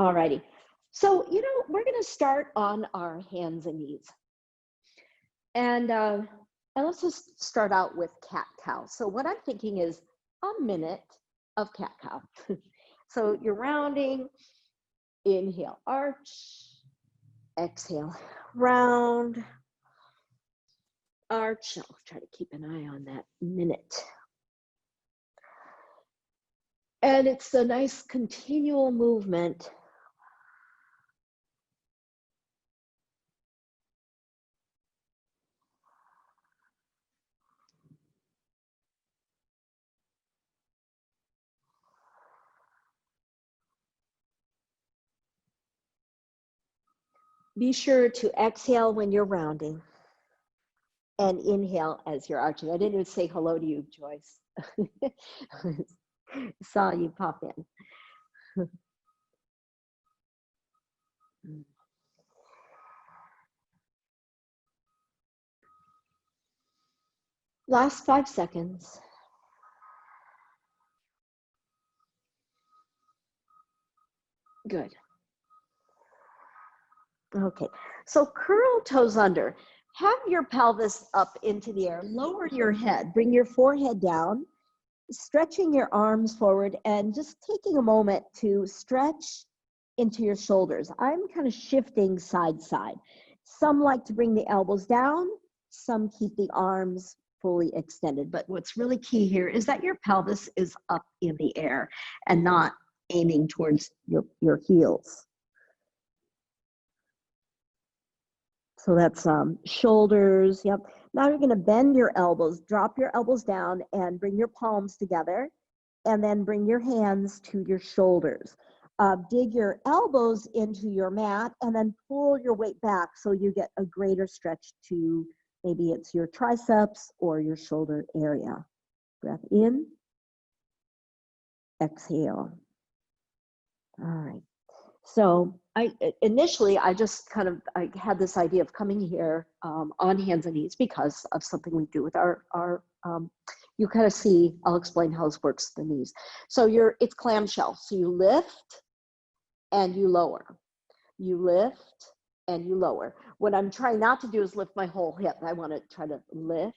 Alrighty. So, we're going to start on our hands and knees. And let's just start out with cat-cow. So what I'm thinking is a minute of cat-cow. So you're rounding, inhale, arch, exhale, round, arch. I'll try to keep an eye on that minute. And it's a nice continual movement. Be sure to exhale when you're rounding and inhale as you're arching. I didn't even say hello to you, Joyce. Saw you pop in. Last 5 seconds. Good. Okay, so curl toes under. Have your pelvis up into the air. Lower your head. Bring your forehead down, stretching your arms forward, and just taking a moment to stretch into your shoulders. I'm kind of shifting side to side. Some like to bring the elbows down. Some keep the arms fully extended. But what's really key here is that your pelvis is up in the air and not aiming towards your heels. So that's shoulders, yep. Now you're gonna bend your elbows, drop your elbows down and bring your palms together, and then bring your hands to your shoulders. Dig your elbows into your mat and then pull your weight back so you get a greater stretch to, maybe it's your triceps or your shoulder area. Breath in, exhale. All right. So initially, I just I had this idea of coming here on hands and knees because of something we do with our you kind of see, I'll explain how this works, the knees. So it's clamshell. So you lift and you lower. You lift and you lower. What I'm trying not to do is lift my whole hip. I want to try to lift,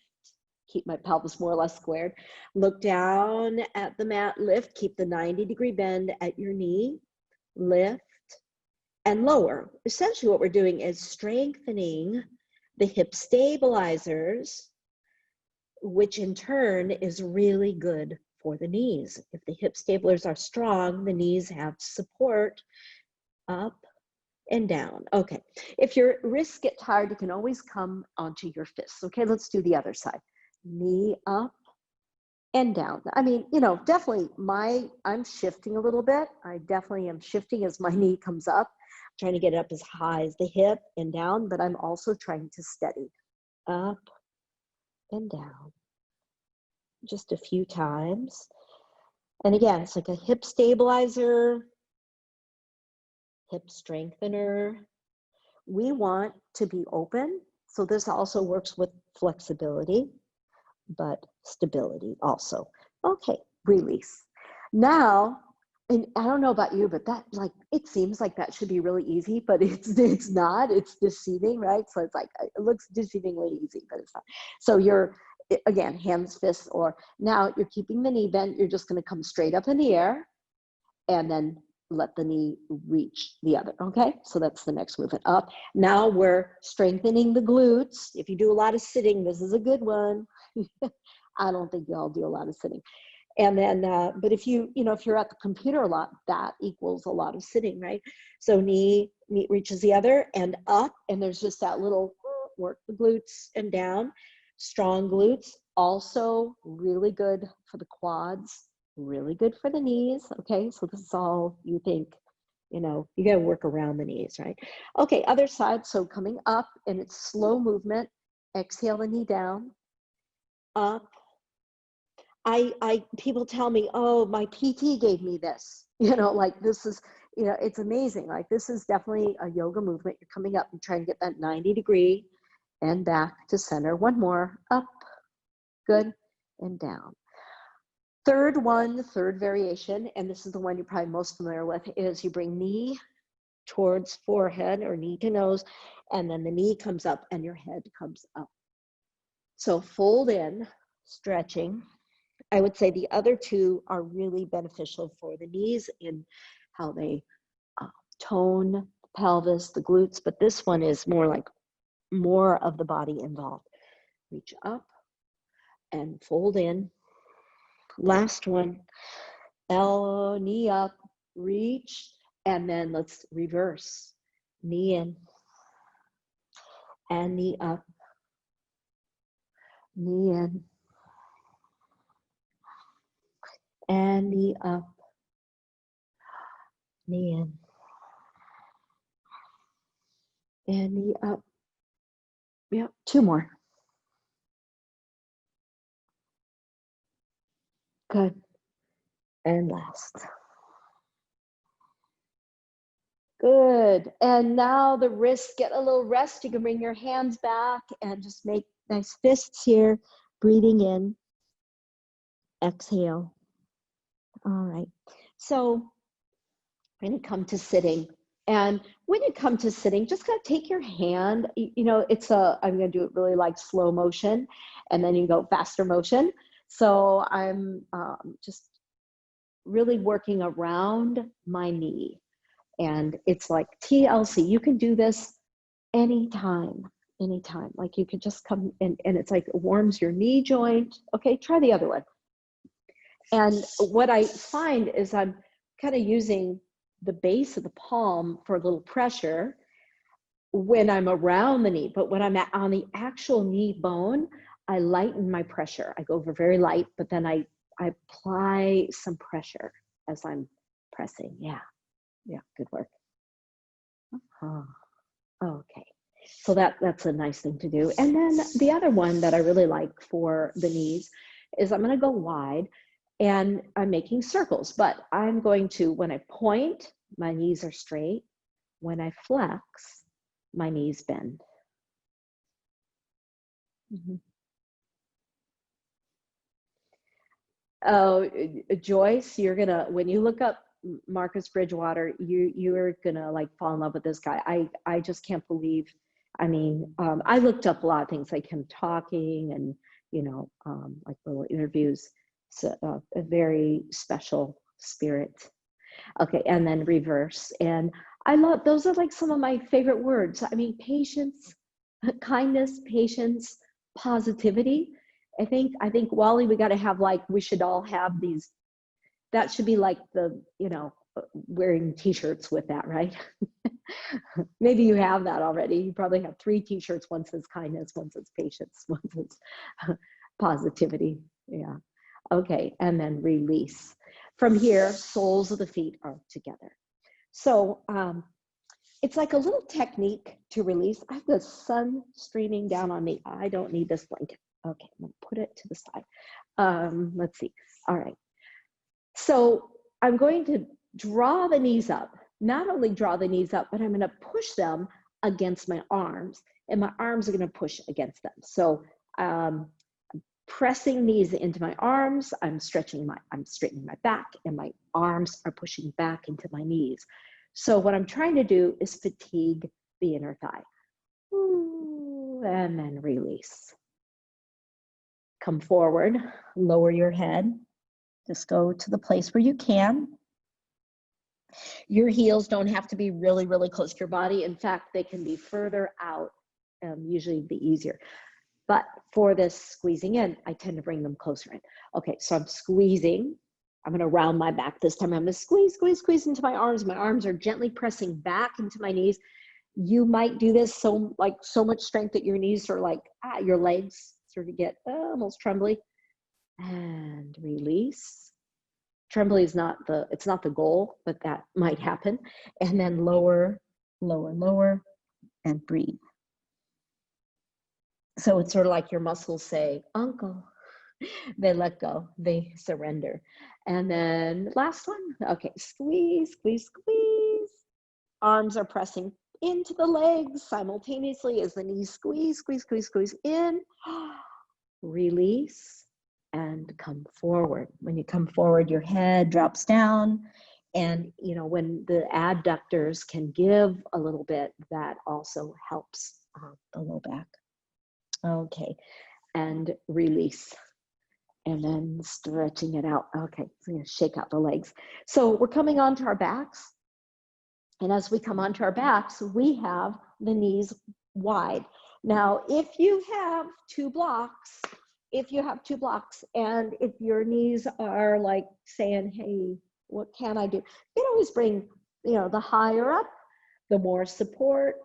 keep my pelvis more or less squared. Look down at the mat, lift, keep the 90-degree bend at your knee, lift, and lower. Essentially what we're doing is strengthening the hip stabilizers, which in turn is really good for the knees. If the hip stabilizers are strong, the knees have support up and down. Okay, if your wrists get tired, you can always come onto your fists. Okay, let's do the other side. Knee up and down. I mean, definitely I'm shifting a little bit. I definitely am shifting as my knee comes up, trying to get it up as high as the hip and down, but I'm also trying to steady up and down just a few times. And again, it's like a hip stabilizer, hip strengthener. We want to be open. So this also works with flexibility, but stability also. Okay, release. Now, and I don't know about you, but it seems like that should be really easy, but it's not. It's deceiving, right? So it's like, it looks deceivingly easy, but it's not. So you're, again, hands, fists, or now you're keeping the knee bent. You're just going to come straight up in the air and then let the knee reach the other, okay? So that's the next movement, up. Now we're strengthening the glutes. If you do a lot of sitting, this is a good one. I don't think y'all do a lot of sitting. And then, but if if you're at the computer a lot, that equals a lot of sitting, right? So knee reaches the other and up, and there's just that little work the glutes and down. Strong glutes, also really good for the quads, really good for the knees, okay? So this is all you think, you gotta work around the knees, right? Okay, other side, so coming up, and it's slow movement. Exhale the knee down, up. People tell me, oh, my PT gave me this, like this is, it's amazing. Like this is definitely a yoga movement. You're coming up and trying to get that 90-degree and back to center. One more, up, good, and down. Third one, third variation, and this is the one you're probably most familiar with, is you bring knee towards forehead or knee to nose, and then the knee comes up and your head comes up. So fold in, stretching. I would say the other two are really beneficial for the knees in how they tone the pelvis, the glutes, but this one is more like more of the body involved. Reach up and fold in. Last one, elbow, knee up, reach, and then let's reverse. Knee in and knee up, knee in and knee up, knee in and knee up. Yep, two more. Good. And last. Good. And now the wrists get a little rest. You can bring your hands back and just make nice fists here. Breathing in. Exhale. All right. So we're going to come to sitting. And when you come to sitting, just kind of take your hand. You know, I'm going to do it really like slow motion. And then you go faster motion. So I'm just really working around my knee. And it's like TLC. You can do this anytime. Like you could just come and it's like it warms your knee joint. Okay, try the other one. And what I find is I'm kind of using the base of the palm for a little pressure when I'm around the knee. But when I'm on the actual knee bone, I lighten my pressure. I go over very light, but then I apply some pressure as I'm pressing. Yeah, good work. Okay, so that's a nice thing to do. And then the other one that I really like for the knees is I'm going to go wide and I'm making circles, but I'm going to, when I point, my knees are straight. When I flex, my knees bend. Oh, Joyce, you're gonna, when you look up Marcus Bridgewater, you're gonna like fall in love with this guy. I just can't believe. I mean, I looked up a lot of things like him talking and like little interviews. So a very special spirit. Okay, and then reverse. And I love, those are like some of my favorite words. I mean, patience, kindness, patience, positivity. I think Wally, we got to have like, we should all have these, that should be like the, wearing t-shirts with that, right? Maybe you have that already. You probably have 3 t-shirts. One says kindness, one says patience, one says positivity. Yeah. Okay. And then release. From here, soles of the feet are together. So it's like a little technique to release. I have the sun streaming down on me. I don't need this blanket. Okay, I'm gonna put it to the side. Let's see. All right. So I'm going to draw the knees up. Not only draw the knees up, but I'm gonna push them against my arms, and my arms are gonna push against them. So pressing knees into my arms, I'm straightening my back, and my arms are pushing back into my knees. So what I'm trying to do is fatigue the inner thigh. Ooh, and then release. Come forward, lower your head. Just go to the place where you can. Your heels don't have to be really, really close to your body. In fact, they can be further out, usually be easier. But for this squeezing in, I tend to bring them closer in. Okay, so I'm squeezing. I'm gonna round my back this time. I'm gonna squeeze, squeeze, squeeze into my arms. My arms are gently pressing back into my knees. You might do this so much strength that your knees are like, your legs sort of get almost trembly. And release. Trembly is it's not the goal, but that might happen. And then lower, lower, lower, and breathe. So it's sort of like your muscles say, uncle. They let go, they surrender. And then last one, okay, squeeze, squeeze, squeeze. Arms are pressing into the legs simultaneously as the knees squeeze, squeeze, squeeze, squeeze in. Release and come forward. When you come forward, your head drops down. And, you know, when the adductors can give a little bit, that also helps the low back. Okay, and release. And then stretching it out. Okay, so I'm gonna shake out the legs. So we're coming onto our backs. And as we come onto our backs, we have the knees wide. Now, if you have two blocks, and if your knees are like saying, hey, what can I do? You can always bring, you know, the higher up, the more support.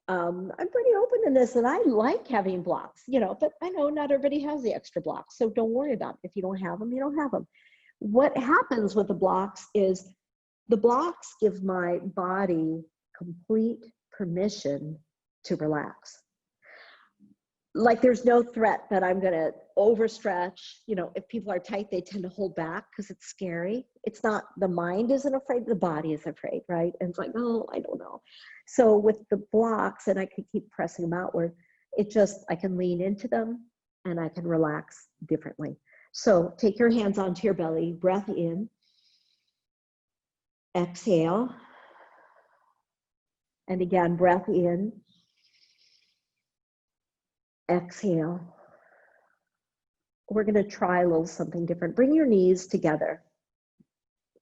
I'm pretty open in this, and I like having blocks, you know, but I know not everybody has the extra blocks, so don't worry about it. If you don't have them, you don't have them. What happens with the blocks is the blocks give my body complete permission to relax. Like there's no threat that I'm gonna overstretch. You know, if people are tight, they tend to hold back because it's scary. It's not, the mind isn't afraid, the body is afraid, right? And it's like, oh, I don't know. So with the blocks, and I can keep pressing them outward, it just, I can lean into them and I can relax differently. So take your hands onto your belly, breath in, exhale, and again, breath in, exhale. We're going to try a little something different. Bring your knees together.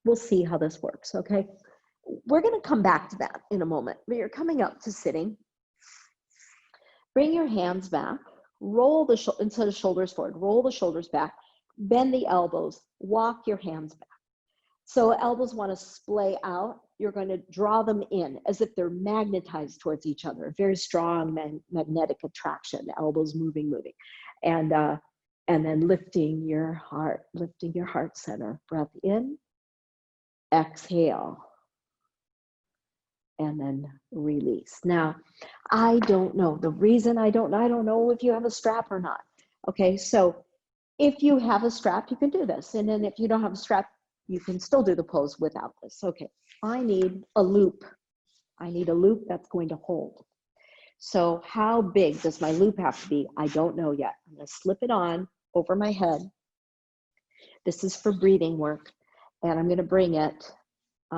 We'll see how this works, okay? We're going to come back to that in a moment, but you're coming up to sitting. Bring your hands back, roll the instead of shoulders forward, roll the shoulders back, bend the elbows, walk your hands back. So elbows want to splay out. You're going to draw them in as if they're magnetized towards each other. Very strong magnetic attraction, elbows moving. And then lifting your heart center. Breath in, exhale, and then release. Now, I don't know. The reason I don't know if you have a strap or not. Okay, so if you have a strap, you can do this. And then if you don't have a strap, you can still do the pose without this. Okay, I need a loop. I need a loop that's going to hold. So how big does my loop have to be? I don't know yet. I'm going to slip it on over my head. This is for breathing work. And I'm going to bring it, I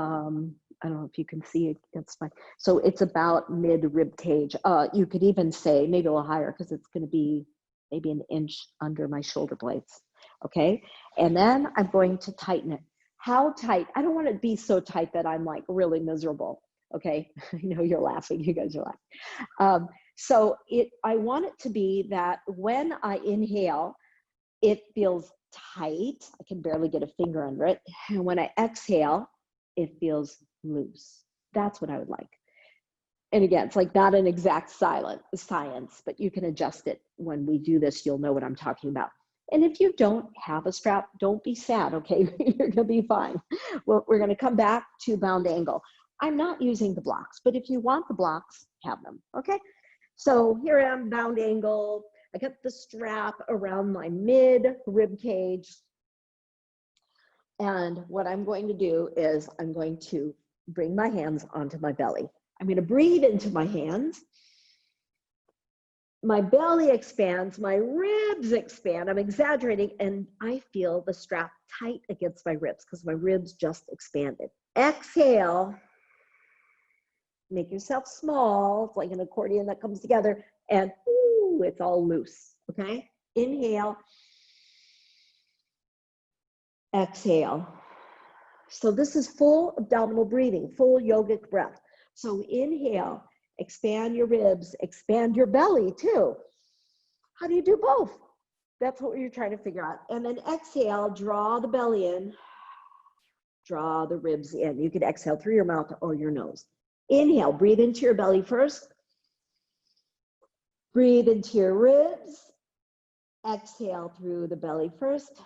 don't know if you can see it, it's fine. So it's about mid rib cage. You could even say maybe a little higher because it's going to be maybe an inch under my shoulder blades. Okay. And then I'm going to tighten it. How tight? I don't want it to be so tight that I'm like really miserable. Okay. I know you're laughing. You guys are laughing. I want it to be that when I inhale, it feels tight. I can barely get a finger under it. And when I exhale, it feels loose. That's what I would like. And again, it's like not an exact science, but you can adjust it. When we do this, you'll know what I'm talking about. And if you don't have a strap, don't be sad, okay? You're gonna be fine. Well, we're gonna come back to bound angle. I'm not using the blocks, but if you want the blocks, have them, okay? So here I am, bound angle. I got the strap around my mid rib cage. And what I'm going to do is I'm going to bring my hands onto my belly. I'm going to breathe into my hands. My belly expands, my ribs expand. I'm exaggerating, and I feel the strap tight against my ribs because my ribs just expanded. Exhale. Make yourself small. It's like an accordion that comes together, and ooh, it's all loose, okay? Inhale. Exhale. So this is full abdominal breathing, full yogic breath. So inhale, expand your ribs, expand your belly too. How do you do both? That's what you're trying to figure out. And then exhale, draw the belly in, draw the ribs in. You can exhale through your mouth or your nose. Inhale, breathe into your belly first. Breathe into your ribs. Exhale through the belly first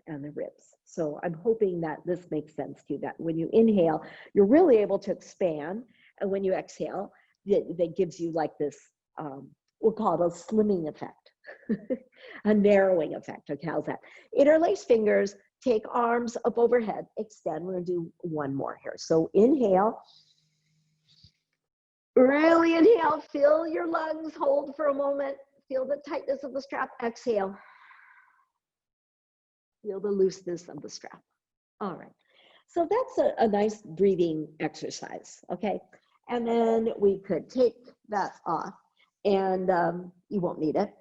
and the ribs. So I'm hoping that this makes sense to you, that when you inhale, you're really able to expand. And when you exhale, that gives you like this, we'll call it a slimming effect, a narrowing effect. Okay, how's that? Interlace fingers, take arms up overhead, extend. We're gonna do one more here. So inhale, really inhale, fill your lungs, hold for a moment, feel the tightness of the strap, exhale. Feel the looseness of the strap. All right. So that's a nice breathing exercise, okay? And then we could take that off, and you won't need it.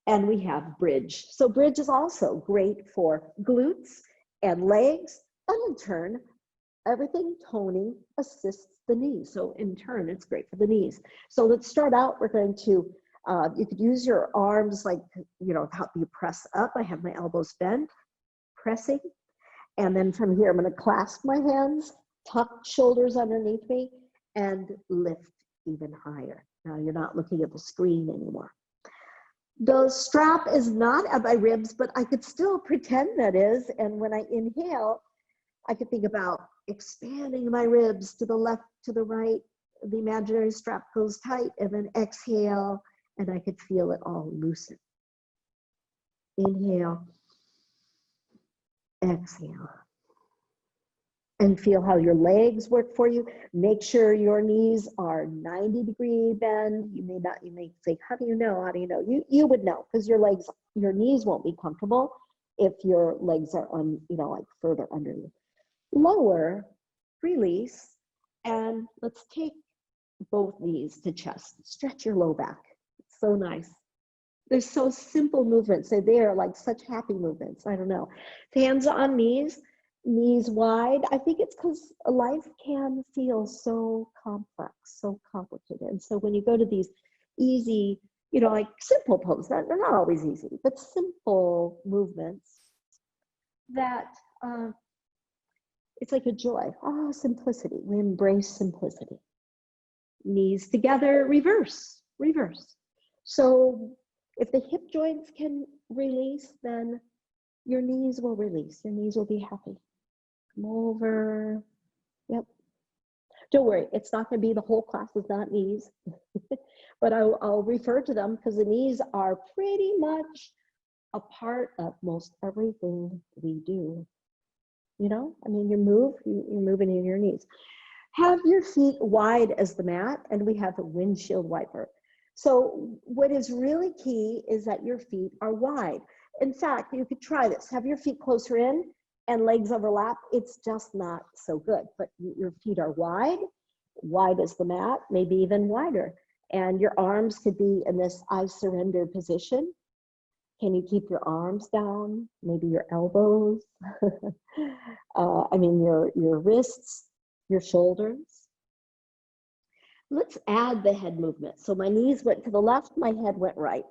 And we have bridge. So bridge is also great for glutes and legs, and in turn, everything toning assists the knees. So in turn, it's great for the knees. So let's start out. We're going to, you could use your arms like, you know, help you press up. I have my elbows bent, pressing. And then from here, I'm going to clasp my hands, tuck shoulders underneath me, and lift even higher. Now you're not looking at the screen anymore. The strap is not at my ribs, but I could still pretend that is. And when I inhale, I could think about expanding my ribs to the left, to the right. The imaginary strap goes tight, and then exhale, and I could feel it all loosen. Inhale, exhale. And feel how your legs work for you. Make sure your knees are 90-degree bend. You may say, how do you know? How do you know? You would know, because your knees won't be comfortable if your legs are on, you know, like further under you. Lower, release, and let's take both knees to chest. Stretch your low back. It's so nice. They're so simple movements. They are like such happy movements. I don't know. Hands on knees. Knees wide. I think it's because life can feel so complex, so complicated. And so when you go to these easy, you know, like simple poses, they're not always easy, but simple movements that it's like a joy. Oh, simplicity. We embrace simplicity. Knees together, reverse, reverse. So if the hip joints can release, then your knees will release. Your knees will be happy. Come over. Yep. Don't worry, it's not going to be the whole class is not knees, but I'll refer to them because the knees are pretty much a part of most everything we do. You know, I mean, you're moving in your knees. Have your feet wide as the mat, and we have a windshield wiper. So what is really key is that your feet are wide. In fact, you could try this. Have your feet closer in and legs overlap. It's just not so good, but your feet are wide as the mat, maybe even wider. And your arms could be in this I surrender position. Can you keep your arms down? Maybe your elbows. I mean, your wrists, your shoulders. Let's add the head movement. So my knees went to the left, my head went right.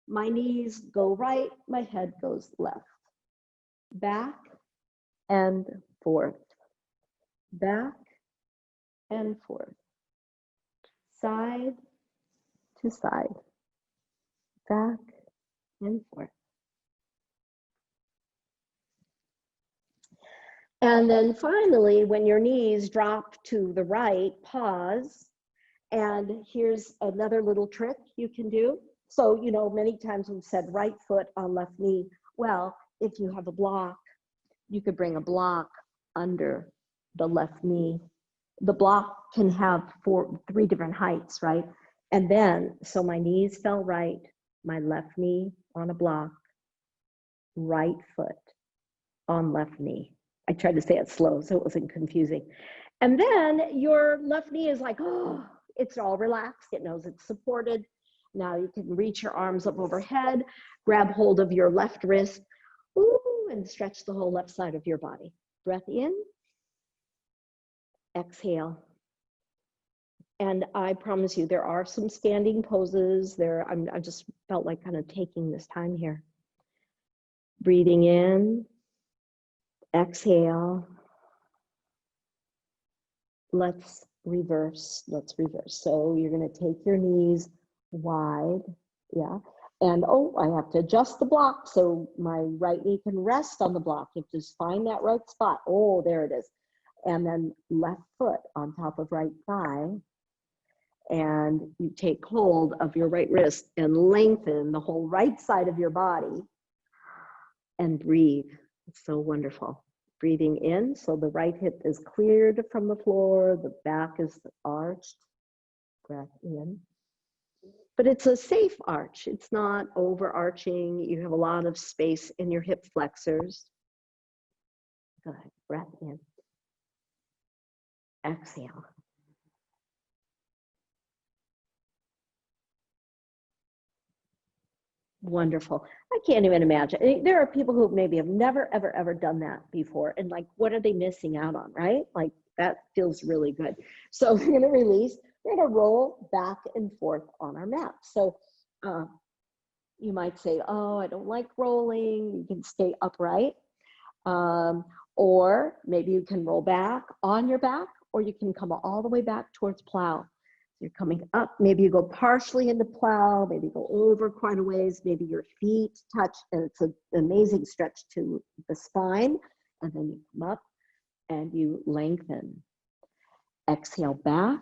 My knees go right, my head goes left. Back and forth. Back and forth. Side to side. Back and forth. And then finally, when your knees drop to the right, pause. And here's another little trick you can do. So, you know, many times we've said right foot on left knee. Well, if you have a block, you could bring a block under the left knee. The block can have three different heights, right? And then, so my knees fell right, my left knee on a block, right foot on left knee. I tried to say it slow so it wasn't confusing. And then your left knee is like, oh, it's all relaxed. It knows it's supported. Now you can reach your arms up overhead, grab hold of your left wrist, ooh, and stretch the whole left side of your body. Breath in, exhale. And I promise you, there are some standing poses there. I just felt like kind of taking this time here. Breathing in, exhale. Let's reverse. So you're going to take your knees wide, yeah. And oh, I have to adjust the block so my right knee can rest on the block. You just find that right spot. Oh, there it is. And then left foot on top of right thigh. And you take hold of your right wrist and lengthen the whole right side of your body and breathe. It's so wonderful. Breathing in, so the right hip is cleared from the floor, the back is arched. Breath in. but it's a safe arch. It's not overarching. You have a lot of space in your hip flexors. Good. Breath in. Exhale. Wonderful. I can't even imagine. I mean, there are people who maybe have never, ever, ever done that before. And like, what are they missing out on, right? Like, that feels really good. So we're going to release. We're going to roll back and forth on our mat. So you might say, oh, I don't like rolling. You can stay upright. Or maybe you can roll back on your back, or you can come all the way back towards plow. You're coming up, maybe you go partially into plow, maybe you go over quite a ways, maybe your feet touch, and it's an amazing stretch to the spine, and then you come up and you lengthen. Exhale back.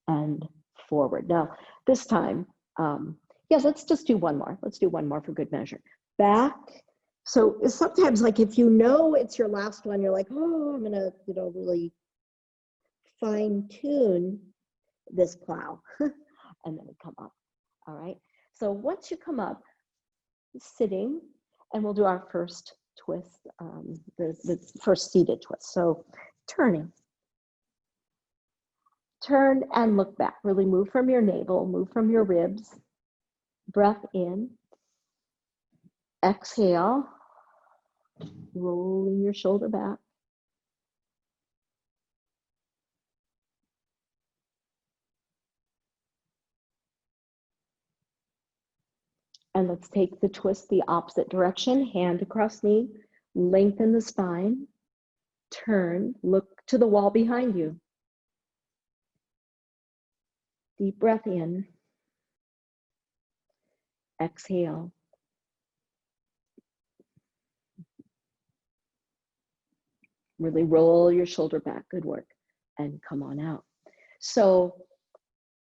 And forward. Now, this time, yeah, let's just do one more. Let's do one more for good measure. Back. So sometimes, like, if you know it's your last one, you're like, oh, I'm gonna, really fine tune this plow, and then we come up. All right. So once you come up, sitting, and we'll do our first twist, the first seated twist. So turning. Turn and look back. Really move from your navel, move from your ribs. Breath in. Exhale. Rolling your shoulder back. And let's take the twist the opposite direction. Hand across knee. Lengthen the spine. Turn. Look to the wall behind you. Deep breath in. Exhale. Really roll your shoulder back. Good work. And come on out. So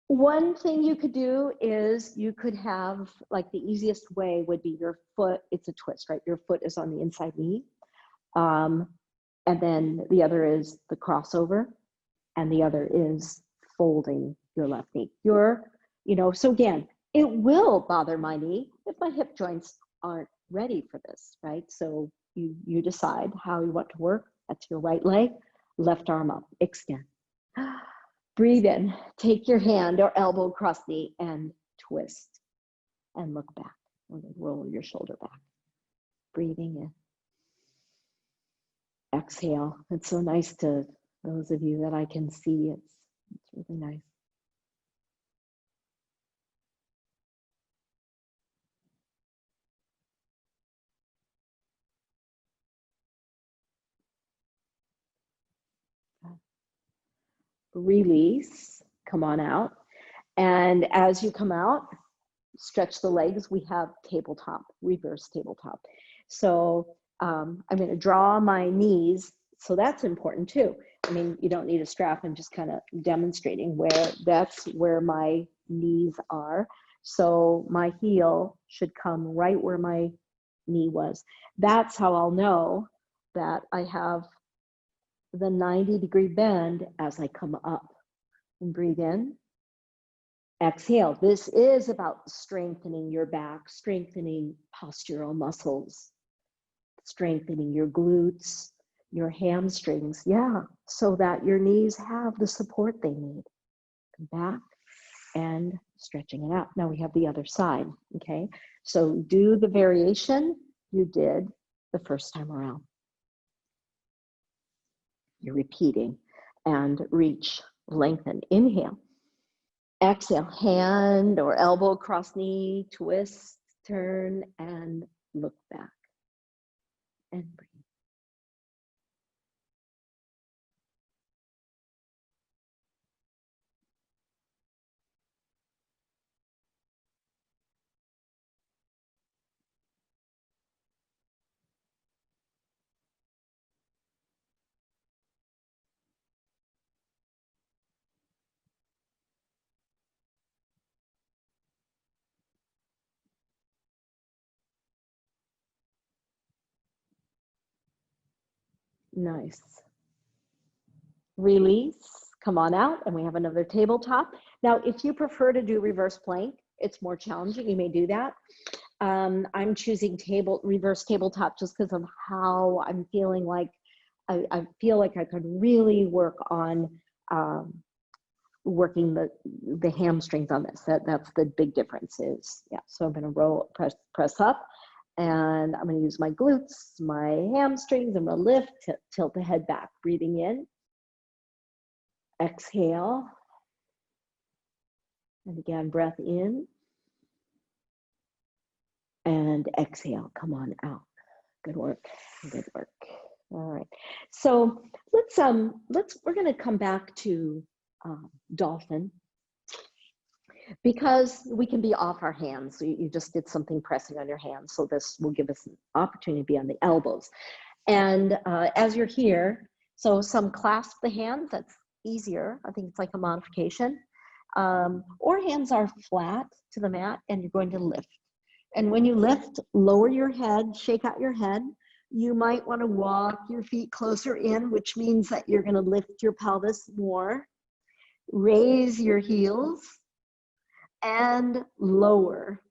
one thing you could do is you could have, like, the easiest way would be your foot. It's a twist, right? Your foot is on the inside knee. And then the other is the crossover. And the other is folding your left knee. So again, it will bother my knee if my hip joints aren't ready for this, right? So you decide how you want to work. That's your right leg, left arm up, extend. Breathe in, take your hand or elbow across knee and twist and look back. Roll your shoulder back. Breathing in. Exhale. It's so nice to those of you that I can see. It's really nice. Release, come on out. And as you come out, stretch the legs. We have tabletop, reverse tabletop. So I'm going to draw my knees. So that's important too. I mean, you don't need a strap. I'm just kind of demonstrating that's where my knees are. So my heel should come right where my knee was. That's how I'll know that I have the 90-degree bend as I come up. And breathe in. Exhale. This is about strengthening your back, strengthening postural muscles, strengthening your glutes, your hamstrings. Yeah, so that your knees have the support they need. Come back and stretching it out. Now we have the other side, okay? So do the variation you did the first time around. You're repeating and reach, lengthen, inhale. Exhale, hand or elbow across knee, twist, turn, and look back. And breathe. Nice. release, come on out, and we have another tabletop. Now, if you prefer to do reverse plank, it's more challenging, you may do that. I'm choosing reverse tabletop just because of how I'm feeling like I feel like I could really work on working the hamstrings on this. That's the big difference is, yeah. So I'm gonna press up, and I'm gonna use my glutes, my hamstrings. I'm gonna lift, tilt the head back, breathing in, exhale, and again, breath in, and exhale, come on out. Good work, good work. All right, so we're gonna come back to dolphin, because we can be off our hands. So you just did something pressing on your hands. So this will give us an opportunity to be on the elbows. And as you're here, so some clasp the hands, that's easier. I think it's like a modification. Or hands are flat to the mat and you're going to lift. And when you lift, lower your head, shake out your head. You might want to walk your feet closer in, which means that you're going to lift your pelvis more. Raise your heels and lower.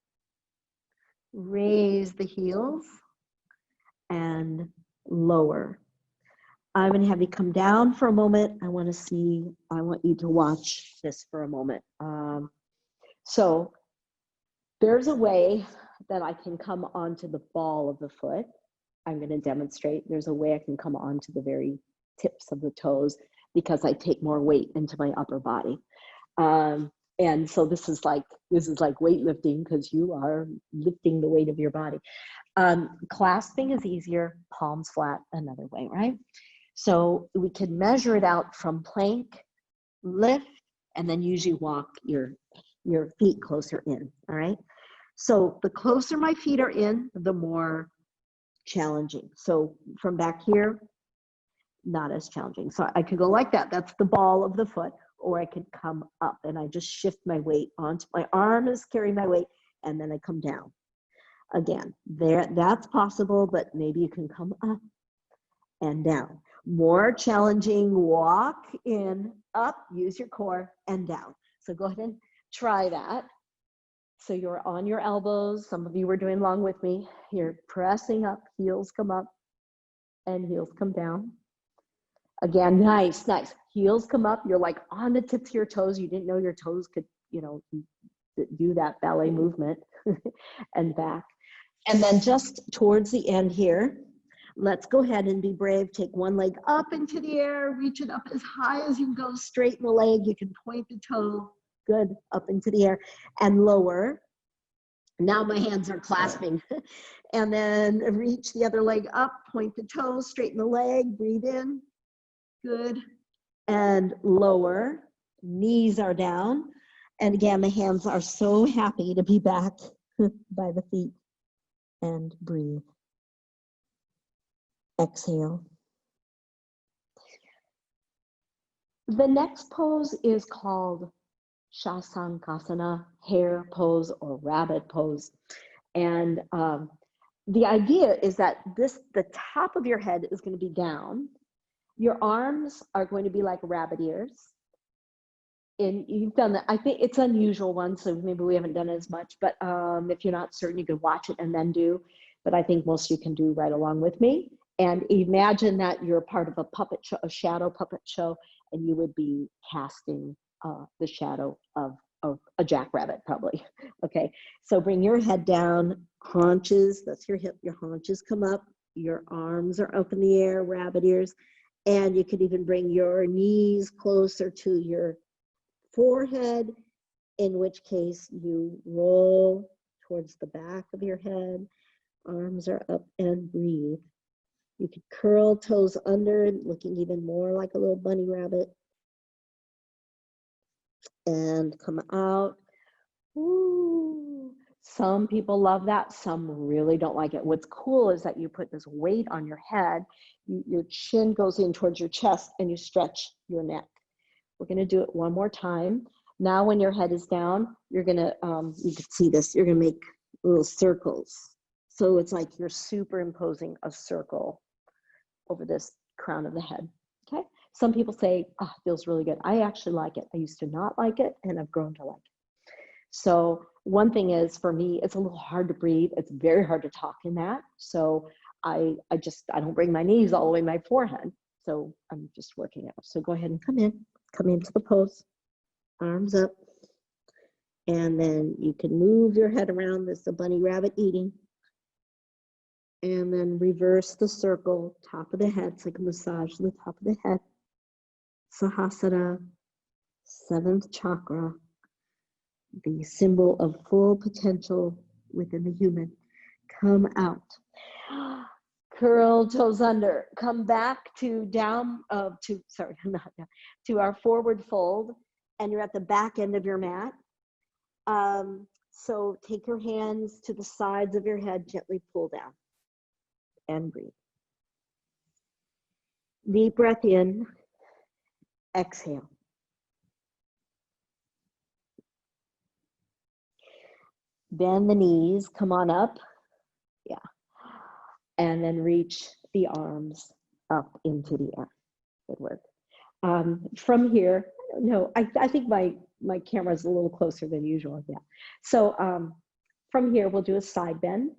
Raise the heels and lower. I'm going to have you come down for a moment. I want you to watch this for a moment. So there's a way that I can come onto the ball of the foot. I'm going to demonstrate. There's a way I can come onto the very tips of the toes because I take more weight into my upper body. And so this is like weightlifting because you are lifting the weight of your body. Clasping is easier, palms flat, another way, right? So we can measure it out from plank, lift, and then usually walk your feet closer in, all right? So the closer my feet are in, the more challenging. So from back here, not as challenging. So I could go like that. That's the ball of the foot. Or I could come up and I just shift my weight onto my arm is carrying my weight, and then I come down. Again, that's possible, but maybe you can come up and down. More challenging, walk in, up, use your core, and down. So go ahead and try that. So you're on your elbows. Some of you were doing along with me. You're pressing up, heels come up, and heels come down. Again, nice. Heels come up. You're like on the tips of your toes. You didn't know your toes could, do that ballet movement and back. And then just towards the end here, let's go ahead and be brave. Take one leg up into the air, reach it up as high as you can go, straighten the leg. You can point the toe, good, up into the air and lower. Now my hands are clasping. And then reach the other leg up, point the toe, straighten the leg, breathe in. Good. And lower. Knees are down. And again, the hands are so happy to be back by the feet. And breathe. Exhale. The next pose is called Shasankasana, hare pose or rabbit pose. And the idea is that the top of your head is going to be down. Your arms are going to be like rabbit ears. And you've done that. I think it's an unusual one, so maybe we haven't done it as much, but if you're not certain, you could watch it and then do. But I think most of you can do right along with me. And imagine that you're part of a puppet show, a shadow puppet show, and you would be casting the shadow of a jackrabbit, probably. Okay, so bring your head down, haunches, that's your hip, your haunches come up, your arms are up in the air, rabbit ears. And you could even bring your knees closer to your forehead, in which case you roll towards the back of your head, arms are up and breathe. You could curl toes under, looking even more like a little bunny rabbit. And come out. Ooh. Some people love that, some really don't like it. What's cool is that you put this weight on your head, your chin goes in towards your chest, and you stretch your neck. We're gonna do it one more time. Now when your head is down, you're gonna, you can see this, you're gonna make little circles. So it's like you're superimposing a circle over this crown of the head, okay? Some people say, oh, it feels really good. I actually like it. I used to not like it, and I've grown to like it. So one thing is, for me, it's a little hard to breathe. It's very hard to talk in that. So I don't bring my knees all the way to my forehead. So I'm just working out. So go ahead and come into the pose, arms up. And then you can move your head around. This is a bunny rabbit eating. And then reverse the circle, top of the head. It's like a massage to the top of the head. Sahasrara, 7th chakra, the symbol of full potential within the human. Come out. Curl toes under. Come back to down, to our forward fold. And you're at the back end of your mat. So take your hands to the sides of your head, gently pull down and breathe. Deep breath in, exhale. Bend the knees, come on up. Yeah. And then reach the arms up into the air. Good work. From here, no, I think my camera is a little closer than usual. Yeah. So from here, we'll do a side bend.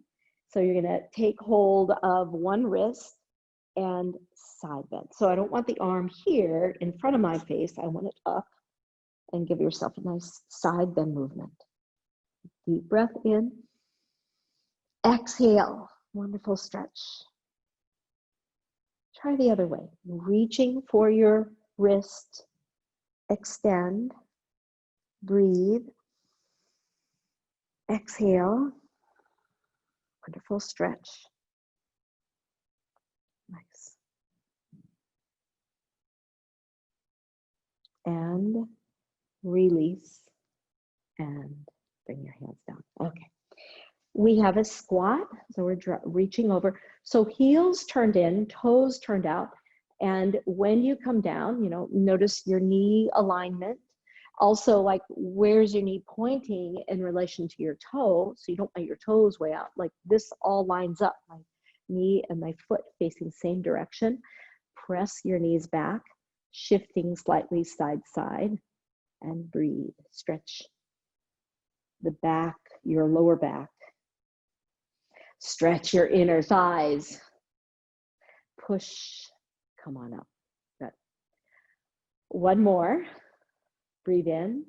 So you're going to take hold of one wrist and side bend. So I don't want the arm here in front of my face. I want it up, and give yourself a nice side bend movement. Deep breath in. Exhale. Wonderful stretch. Try the other way. Reaching for your wrist. Extend. Breathe. Exhale. Wonderful stretch. Nice. And release. And bring your hands down. Okay. We have a squat. So we're reaching over. So heels turned in, toes turned out. And when you come down, notice your knee alignment. Also, like, where's your knee pointing in relation to your toe? So you don't want your toes way out. Like, this all lines up. My knee and my foot facing same direction. Press your knees back, shifting slightly side to side, and breathe. Stretch the back, your lower back. Stretch your inner thighs. Push, come on up. Good. One more. Breathe in.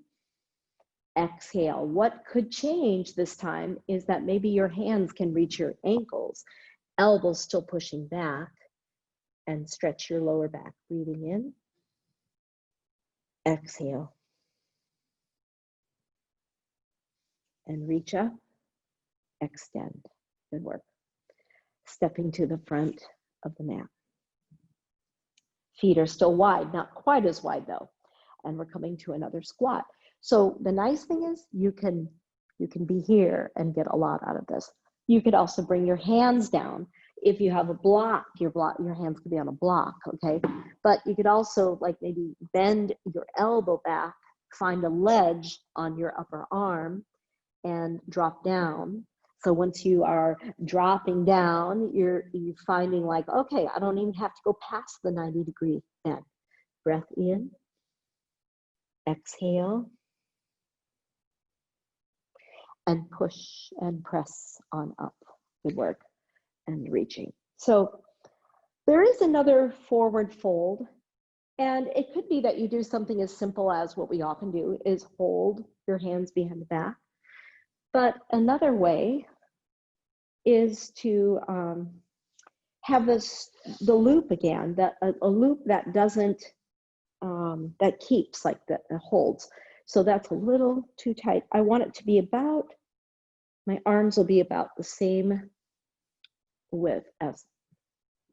Exhale. What could change this time is that maybe your hands can reach your ankles, elbows still pushing back, and stretch your lower back. Breathing in. Exhale. And reach up. Extend. Good work. Stepping to the front of the mat. Feet are still wide, not quite as wide though. And we're coming to another squat. So the nice thing is you can be here and get a lot out of this. You could also bring your hands down. If you have a block, your hands could be on a block, okay? But you could also like maybe bend your elbow back, find a ledge on your upper arm and drop down. So once you are dropping down, you're finding like, okay, I don't even have to go past the 90-degree bend. Breath in. Exhale, and push and press on up. Good work. And reaching. So there is another forward fold, and it could be that you do something as simple as what we often do is hold your hands behind the back. But another way is to have the loop again, a loop that doesn't that keeps, like that holds. So that's a little too tight. I want it to be about, my arms will be about the same width as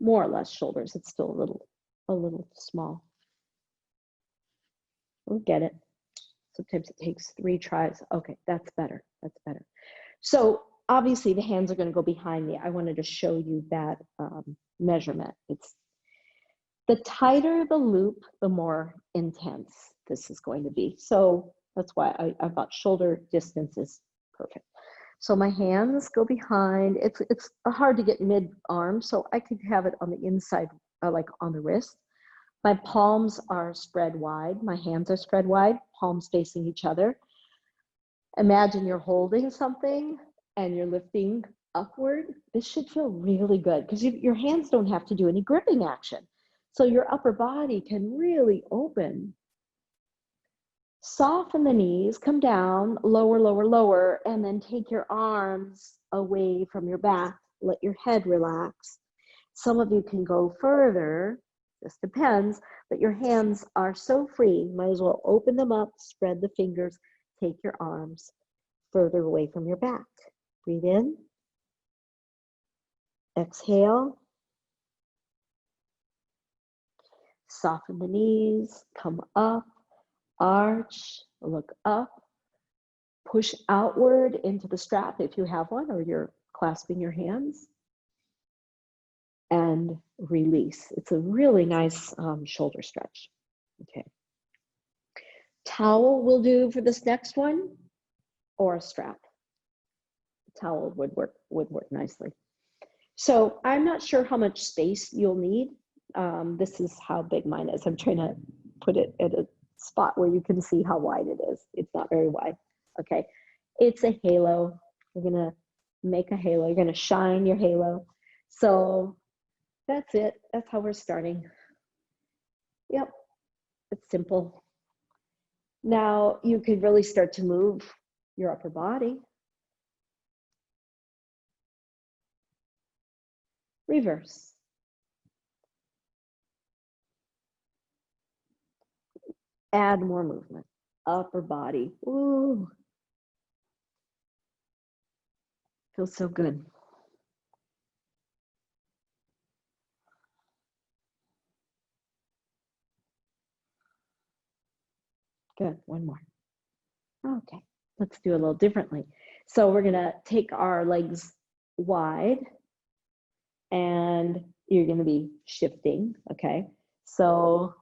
more or less shoulders. It's still a little small. We'll get it. Sometimes it takes 3 tries. Okay, that's better. That's better. So obviously the hands are going to go behind me. I wanted to show you that measurement. It's the tighter the loop, the more intense this is going to be. So that's why I thought shoulder distance is perfect. So my hands go behind. It's hard to get mid-arm, so I could have it on the inside, like on the wrist. My palms are spread wide. My hands are spread wide, palms facing each other. Imagine you're holding something and you're lifting upward. This should feel really good because your hands don't have to do any gripping action. So your upper body can really open. Soften the knees, come down, lower, lower, lower, and then take your arms away from your back. Let your head relax. Some of you can go further. This depends, but your hands are so free. Might as well open them up, spread the fingers, take your arms further away from your back. Breathe in. Exhale. Soften the knees, come up, arch, look up, push outward into the strap if you have one or you're clasping your hands, and release. It's a really nice shoulder stretch. Okay. Towel will do for this next one, or a strap. Towel would work nicely. So I'm not sure how much space you'll need. This is how big mine is. I'm trying to put it at a spot where you can see how wide it is. It's not very wide. Okay. It's a halo. We're going to make a halo. You're going to shine your halo. So that's it. That's how we're starting. Yep. It's simple. Now you could really start to move your upper body. Reverse. Add more movement. Upper body. Ooh. Feels so good. Good. One more. Okay. Let's do a little differently. So we're going to take our legs wide and you're going to be shifting. Okay. So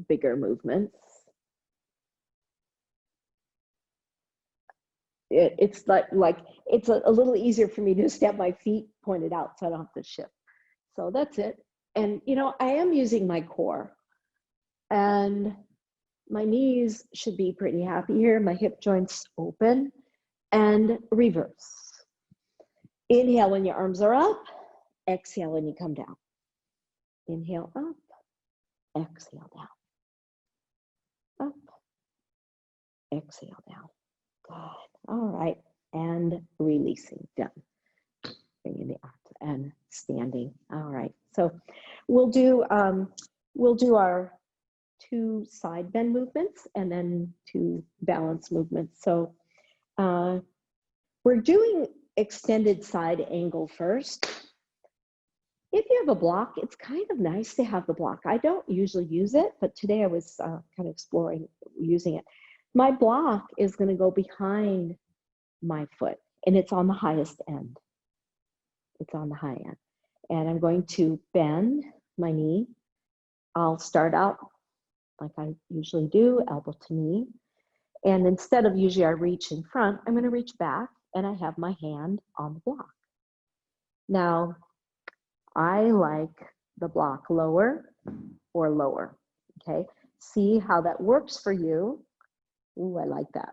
bigger movements. It's like it's a little easier for me to just have my feet pointed out so I don't have to shift. So that's it. And you know, I am using my core and my knees should be pretty happy here. My hip joints open and reverse. Inhale when your arms are up. Exhale when you come down. Inhale up. Exhale down. Up. Exhale down. Good. All right. And releasing. Done. Bringing the up and standing. All right. So we'll do our 2 side bend movements and then 2 balance movements. So we're doing extended side angle first. If you have a block, it's kind of nice to have the block. I don't usually use it, but today I was kind of exploring using it. My block is going to go behind my foot and it's on the highest end. It's on the high end. And I'm going to bend my knee. I'll start out like I usually do, elbow to knee. And instead of usually I reach in front, I'm going to reach back and I have my hand on the block. Now, I like the block lower or lower, okay? See how that works for you. Ooh, I like that.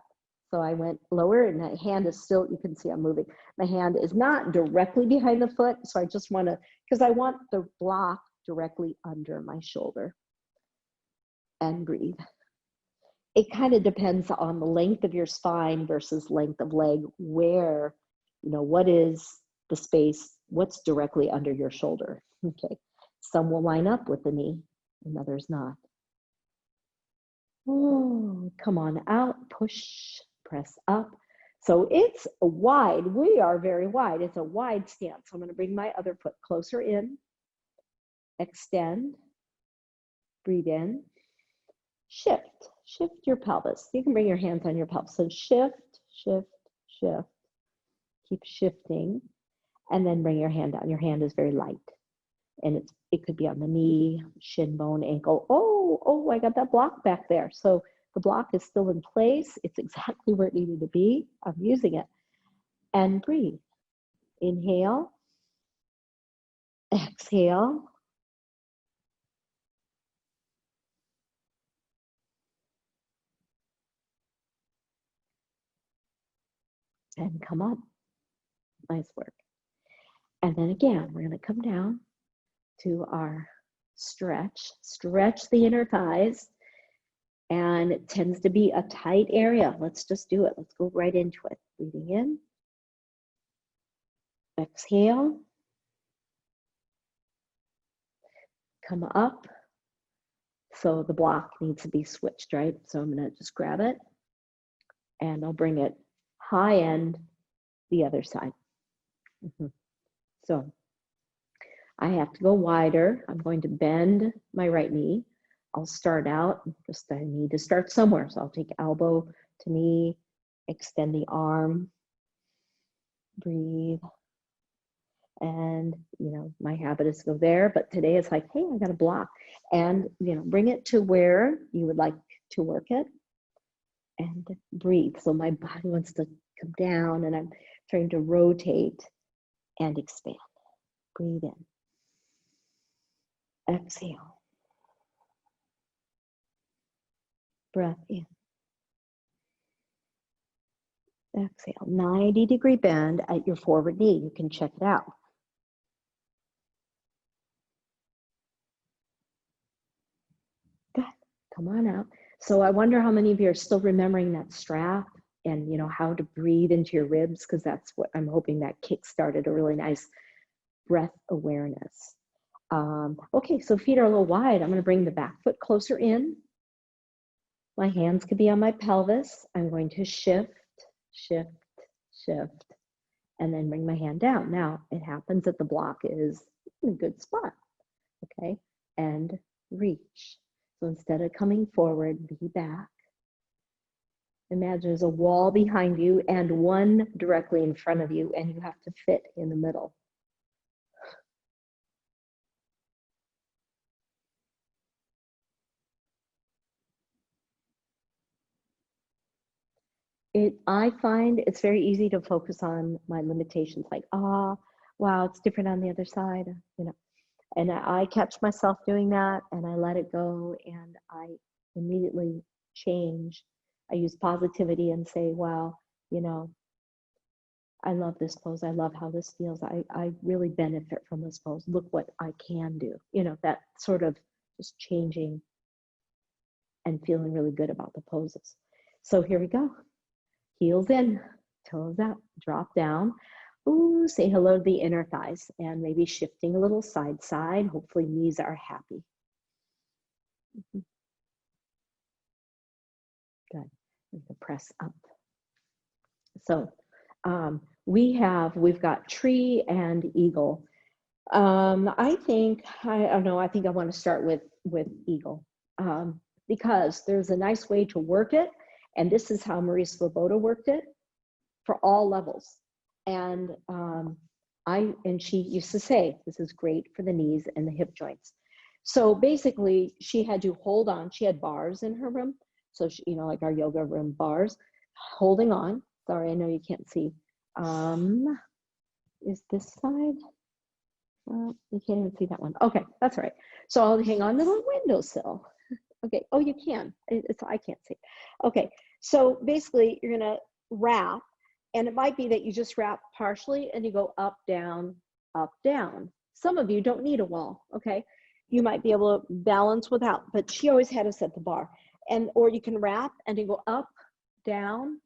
So I went lower and my hand is still, you can see I'm moving. My hand is not directly behind the foot, so I just want to, because I want the block directly under my shoulder. And breathe. It kind of depends on the length of your spine versus length of leg, where, you know, what is the space, what's directly under your shoulder. Okay. Some will line up with the knee and others not. Oh, come on out, push, press up. So it's wide. We are very wide. It's a wide stance. So I'm going to bring my other foot closer in, extend, breathe in. Shift your pelvis. You can bring your hands on your pelvis. So shift, shift, shift. Keep shifting. And then bring your hand down. Your hand is very light. And it could be on the knee, shin bone, ankle. Oh, I got that block back there. So the block is still in place. It's exactly where it needed to be. I'm using it. And breathe. Inhale. Exhale. and come up. Nice work. And then again, we're going to come down to our stretch the inner thighs. And it tends to be a tight area. Let's just do it. Let's go right into it. Breathing in. Exhale. Come up. So the block needs to be switched, right? So I'm going to just grab it and I'll bring it high end the other side. So I have to go wider. I'm going to bend my right knee. I'll start out, I need to start somewhere. So I'll take elbow to knee, extend the arm, breathe. And, my habit is to go there, but today it's like, hey, I got a block. And, bring it to where you would like to work it and breathe. So my body wants to come down and I'm trying to rotate and expand. Breathe in. Exhale. Breath in. Exhale. 90-degree bend at your forward knee. You can check it out. Good. Come on out. So I wonder how many of you are still remembering that strap and how to breathe into your ribs, because that's what I'm hoping that kick-started a really nice breath awareness. Okay, so feet are a little wide. I'm going to bring the back foot closer in. My hands could be on my pelvis. I'm going to shift, shift, shift, and then bring my hand down. Now, it happens that the block is in a good spot, okay? And reach. So instead of coming forward, be back. Imagine there's a wall behind you and one directly in front of you, and you have to fit in the middle. I find it's very easy to focus on my limitations, like, wow, it's different on the other side, and I catch myself doing that and I let it go and I immediately change. I use positivity and say, wow, I love this pose. I love how this feels. I really benefit from this pose. Look what I can do. That sort of just changing and feeling really good about the poses. So here we go. Heels in, toes out, drop down. Ooh, say hello to the inner thighs and maybe shifting a little side. Hopefully knees are happy. Good. I'm gonna press up. So we've got tree and eagle. I think I want to start with eagle because there's a nice way to work it. And this is how Maria Svoboda worked it for all levels. And she used to say, this is great for the knees and the hip joints. So basically she had to hold on. She had bars in her room. So she, like our yoga room bars, holding on. Sorry, I know you can't see. Is this side? You can't even see that one. Okay, that's right. So I'll hang on to the windowsill. Okay, oh, you can. I can't see. Okay, so basically you're gonna wrap, and it might be that you just wrap partially and you go up, down, up, down. Some of you don't need a wall, okay? You might be able to balance without, but she always had us at the bar. Or you can wrap and you go up, down,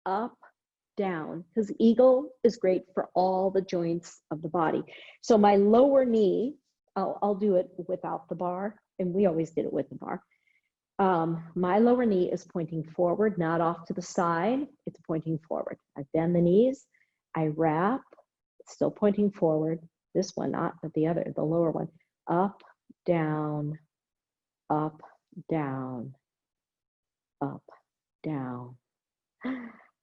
because eagle is great for all the joints of the body. So my lower knee, I'll do it without the bar, and we always did it with the bar. My lower knee is pointing forward, not off to the side. It's pointing forward. I bend the knees, I wrap, it's still pointing forward. This one, not, but the other, the lower one. Up, down, up, down, up, down,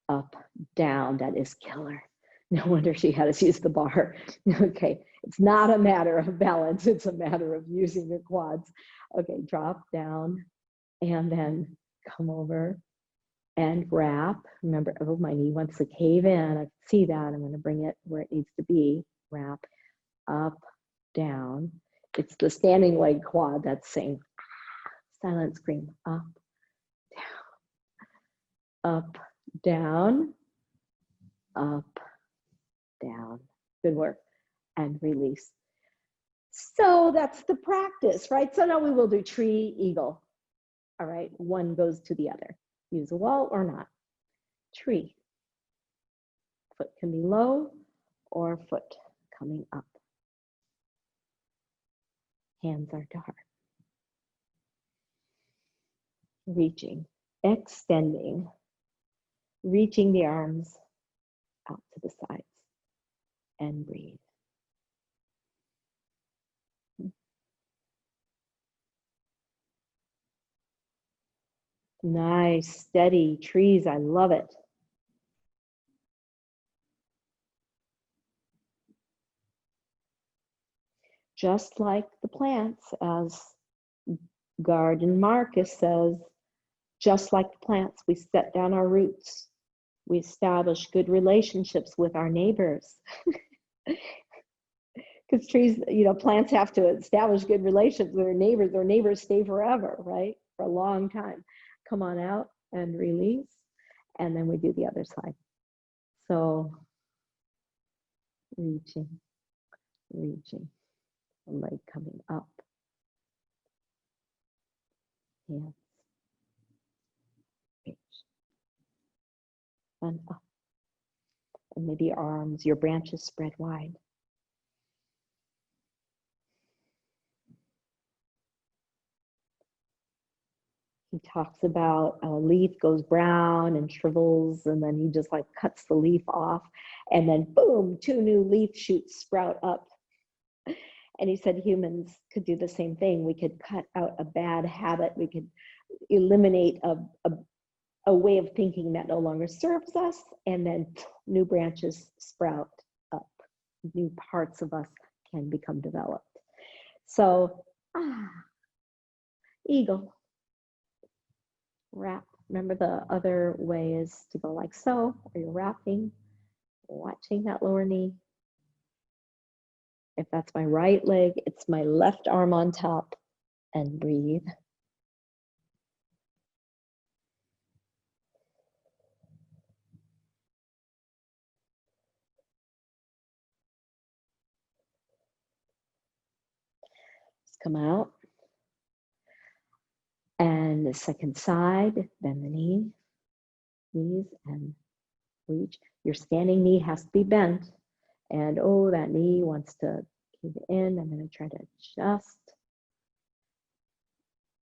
up, down. That is killer. No wonder she had us use the bar. Okay, it's not a matter of balance, it's a matter of using your quads. Okay, drop down and then come over and wrap. Remember, oh, my knee wants to cave in. I can see that. I'm going to bring it where it needs to be. Wrap, up, down. It's the standing leg quad that's saying, silent scream, up, down, up, down. Good work. And release. So that's the practice, right? So now we will do tree, eagle. All right, one goes to the other. Use a wall or not. Tree. Foot can be low or foot coming up. Hands are to heart. Reaching, extending, reaching the arms out to the sides, and breathe. Nice, steady trees. I love it. Just like the plants, as Garden Marcus says, just like the plants, we set down our roots. We establish good relationships with our neighbors. Because trees, plants have to establish good relationships with their neighbors stay forever, right? For a long time. Come on out and release. And then we do the other side. So reaching, reaching, the leg coming up. Hands, reach, and up. And maybe arms, your branches spread wide. He talks about a leaf goes brown and shrivels, and then he just like cuts the leaf off, and then boom, 2 new leaf shoots sprout up. And he said humans could do the same thing. We could cut out a bad habit. We could eliminate a way of thinking that no longer serves us, and then new branches sprout up. New parts of us can become developed. So, eagle. Wrap. Remember, the other way is to go like so, or you're wrapping, watching that lower knee. If that's my right leg, it's my left arm on top, and breathe. Just come out. And the second side, bend the knees, and reach. Your standing knee has to be bent. And oh, that knee wants to keep it in. I'm going to try to adjust.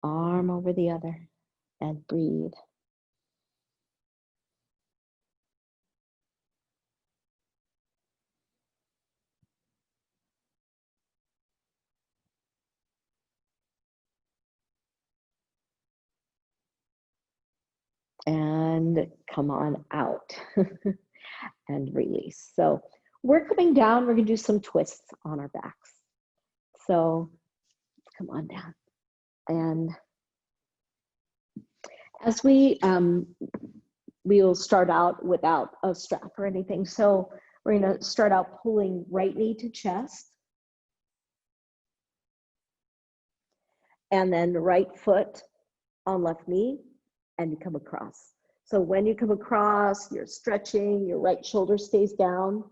Arm over the other, and breathe. And come on out and release. So we're coming down. We're going to do some twists on our backs. So come on down. And as we'll start out without a strap or anything. So we're going to start out pulling right knee to chest. And then right foot on left knee, and you come across. So when you come across, you're stretching, your right shoulder stays down,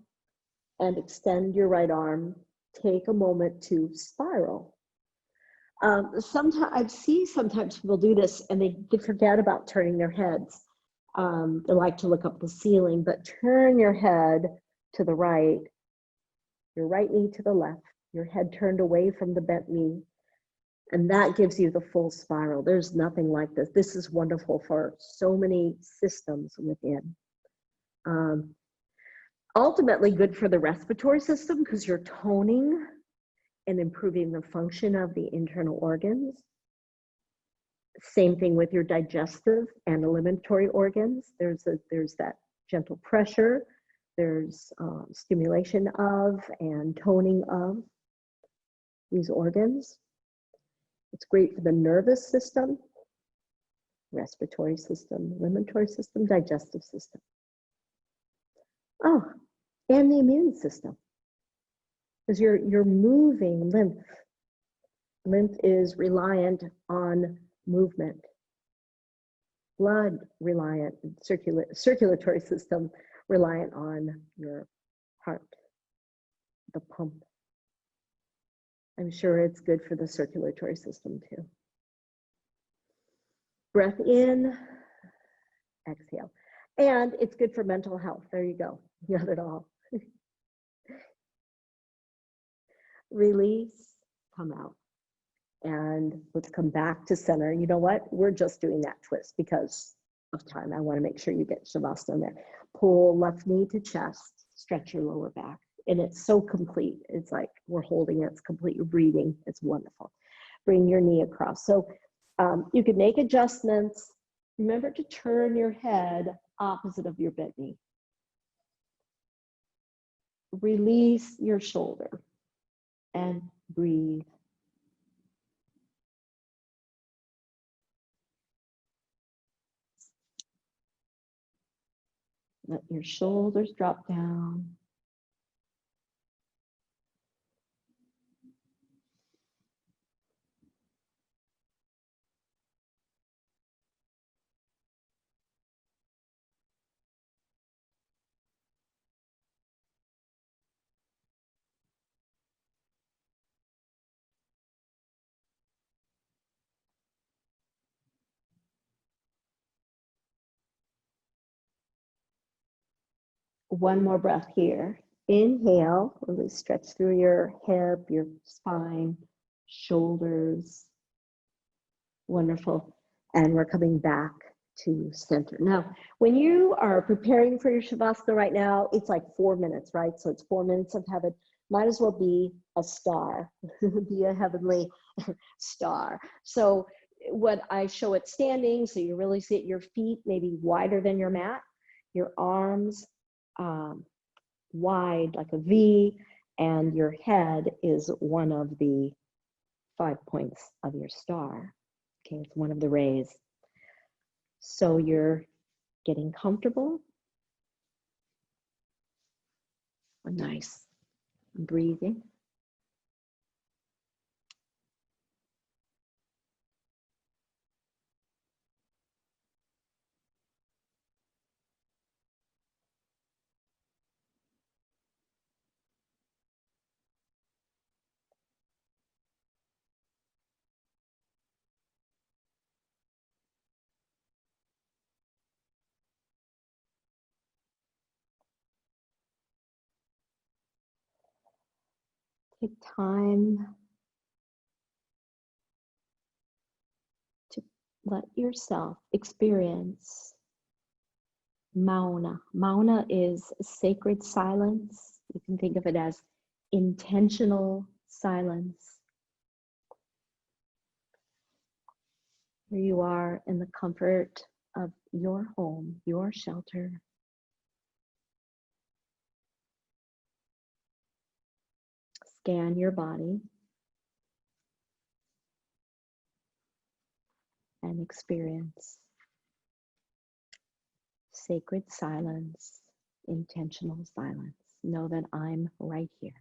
and extend your right arm. Take a moment to spiral. Sometimes I see people do this and they forget about turning their heads. They like to look up the ceiling, but turn your head to the right, your right knee to the left, your head turned away from the bent knee. And that gives you the full spiral. There's nothing like this. This is wonderful for so many systems within. Ultimately good for the respiratory system because you're toning and improving the function of the internal organs. Same thing with your digestive and eliminatory organs. There's that gentle pressure. There's stimulation of and toning of these organs. It's great for the nervous system, respiratory system, eliminatory system, digestive system. Oh, and the immune system. Because you're moving lymph. Lymph is reliant on movement. Blood reliant, circulatory system reliant on your heart, the pump. I'm sure it's good for the circulatory system too. Breath in, exhale. And it's good for mental health. There you go. You got it all. Release, come out. And let's come back to center. You know what? We're just doing that twist because of time. I want to make sure you get Shavasana in there. Pull left knee to chest, stretch your lower back. And it's so complete. It's like we're holding it. It's complete. You're breathing. It's wonderful. Bring your knee across. So you can make adjustments. Remember to turn your head opposite of your bent knee. Release your shoulder and breathe. Let your shoulders drop down. One more breath here. Inhale, really stretch through your hip, your spine, shoulders. Wonderful. And we're coming back to center. Now, when you are preparing for your Shavasana right now, it's like 4 minutes, right? So it's 4 minutes of heaven. Might as well be a star, be a heavenly star. So what I show it standing, so you really see your feet maybe wider than your mat, your arms wide like a V, and your head is one of the 5 points of your star. Okay, it's one of the rays. So you're getting comfortable. Nice. Breathing. Take time to let yourself experience Mauna. Mauna is sacred silence. You can think of it as intentional silence. Here you are in the comfort of your home, your shelter. Scan your body and experience sacred silence, intentional silence. Know that I'm right here.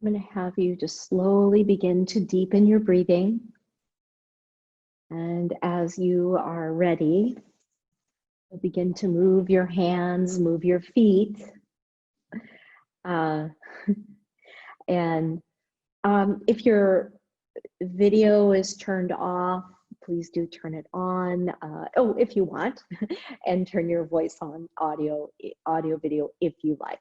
I'm going to have you just slowly begin to deepen your breathing. And as you are ready, you'll begin to move your hands, move your feet. Uh, and if your video is turned off, please do turn it on. Oh, if you want, and turn your voice on, audio, video, if you like.